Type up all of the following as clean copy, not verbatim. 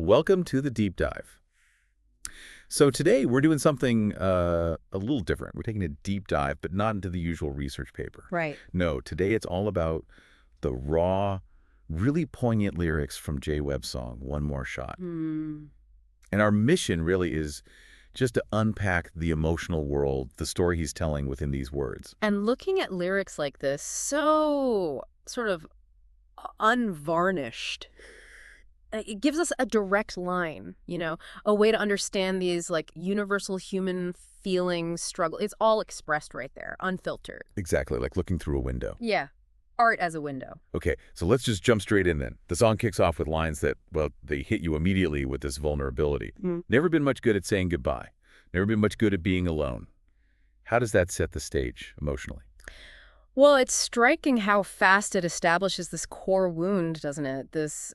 Welcome to the deep dive. So today we're doing something a little different. We're taking a deep dive, but not into the usual research paper. Right. No, today it's all about the raw, really poignant lyrics from Webb's song, One More Shot. Hmm. And our mission really is just to unpack the emotional world, the story he's telling within these words. And looking at lyrics like this, so sort of unvarnished, it gives us a direct line, a way to understand these like universal human feelings, struggle. It's all expressed right there, unfiltered. Exactly, like looking through a window. Yeah. Art as a window. Okay, so let's just jump straight in then. The song kicks off with lines that, well, they hit you immediately with this vulnerability. Never been much good at saying goodbye. Never been much good at being alone. How does that set the stage emotionally? Well, it's striking how fast it establishes this core wound, doesn't it? This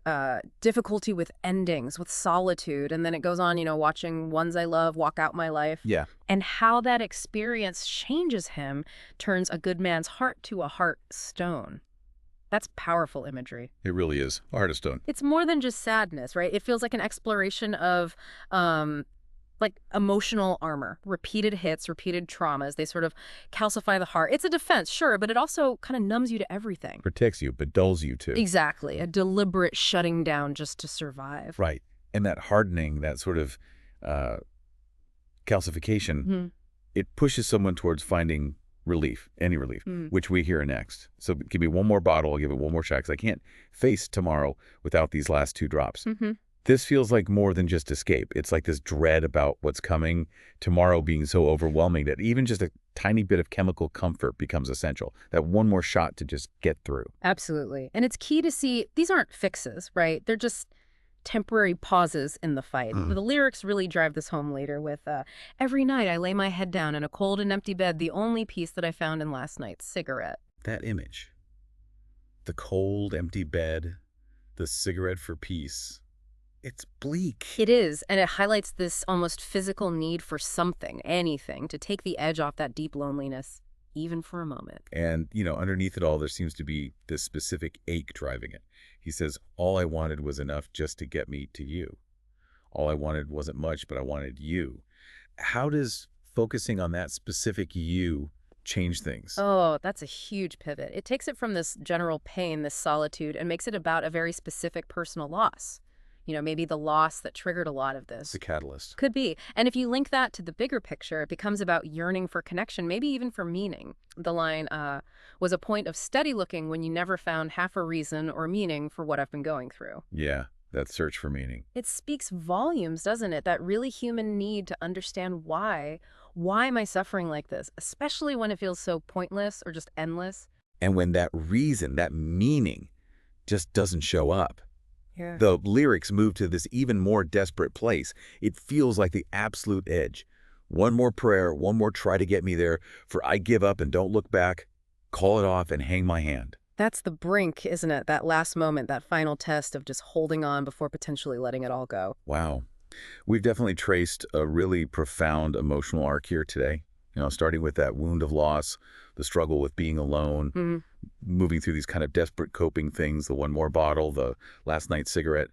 difficulty with endings, with solitude. And then it goes on, watching ones I love walk out my life. Yeah. And how that experience changes him, turns a good man's heart to a heart stone. That's powerful imagery. It really is. Heart of stone. It's more than just sadness, right? It feels like an exploration of like emotional armor, repeated hits, repeated traumas. They sort of calcify the heart. It's a defense, sure, but it also kind of numbs you to everything. Protects you, but dulls you too. Exactly. A deliberate shutting down just to survive. Right. And that hardening, that sort of calcification, it pushes someone towards finding relief, any relief, which we hear next. So give me one more bottle, I'll give it one more shot, because I can't face tomorrow without these last two drops. This feels like more than just escape. It's like this dread about what's coming, tomorrow being so overwhelming that even just a tiny bit of chemical comfort becomes essential. That one more shot to just get through. Absolutely. And it's key to see these aren't fixes, right? They're just temporary pauses in the fight. The lyrics really drive this home later with, every night I lay my head down in a cold and empty bed, the only peace that I found in last night's cigarette. That image. The cold, empty bed, the cigarette for peace. It's bleak. It is, and it highlights this almost physical need for something, anything, to take the edge off that deep loneliness, even for a moment. And, underneath it all, there seems to be this specific ache driving it. He says, all I wanted was enough just to get me to you. All I wanted wasn't much, but I wanted you. How does focusing on that specific you change things? Oh, that's a huge pivot. It takes it from this general pain, this solitude, and makes it about a very specific personal loss. Maybe the loss that triggered a lot of this. The catalyst. Could be. And if you link that to the bigger picture, it becomes about yearning for connection, maybe even for meaning. The line was a point of steady looking when you never found half a reason or meaning for what I've been going through. Yeah, that search for meaning. It speaks volumes, doesn't it? That really human need to understand why. Why am I suffering like this? Especially when it feels so pointless or just endless. And when that reason, that meaning, just doesn't show up. Yeah. The lyrics move to this even more desperate place. It feels like the absolute edge. One more prayer, one more try to get me there, for I give up and don't look back, call it off and hang my hand. That's the brink, isn't it? That last moment, that final test of just holding on before potentially letting it all go. Wow. We've definitely traced a really profound emotional arc here today. Starting with that wound of loss, the struggle with being alone, moving through these kind of desperate coping things, the one more bottle, the last night's cigarette.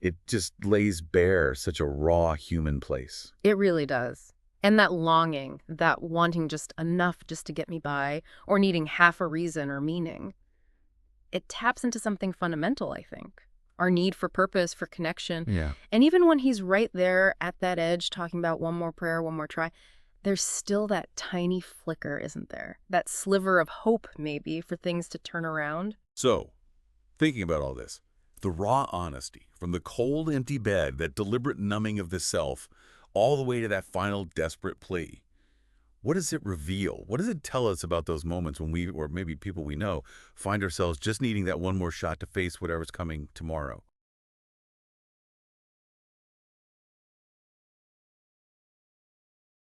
It just lays bare such a raw human place. It really does. And that longing, that wanting just enough just to get me by, or needing half a reason or meaning, it taps into something fundamental, I think. Our need for purpose, for connection. Yeah. And even when he's right there at that edge talking about one more prayer, one more try, there's still that tiny flicker, isn't there? That sliver of hope, maybe, for things to turn around. So, thinking about all this, the raw honesty, from the cold, empty bed, that deliberate numbing of the self, all the way to that final desperate plea. What does it reveal? What does it tell us about those moments when we, or maybe people we know, find ourselves just needing that one more shot to face whatever's coming tomorrow?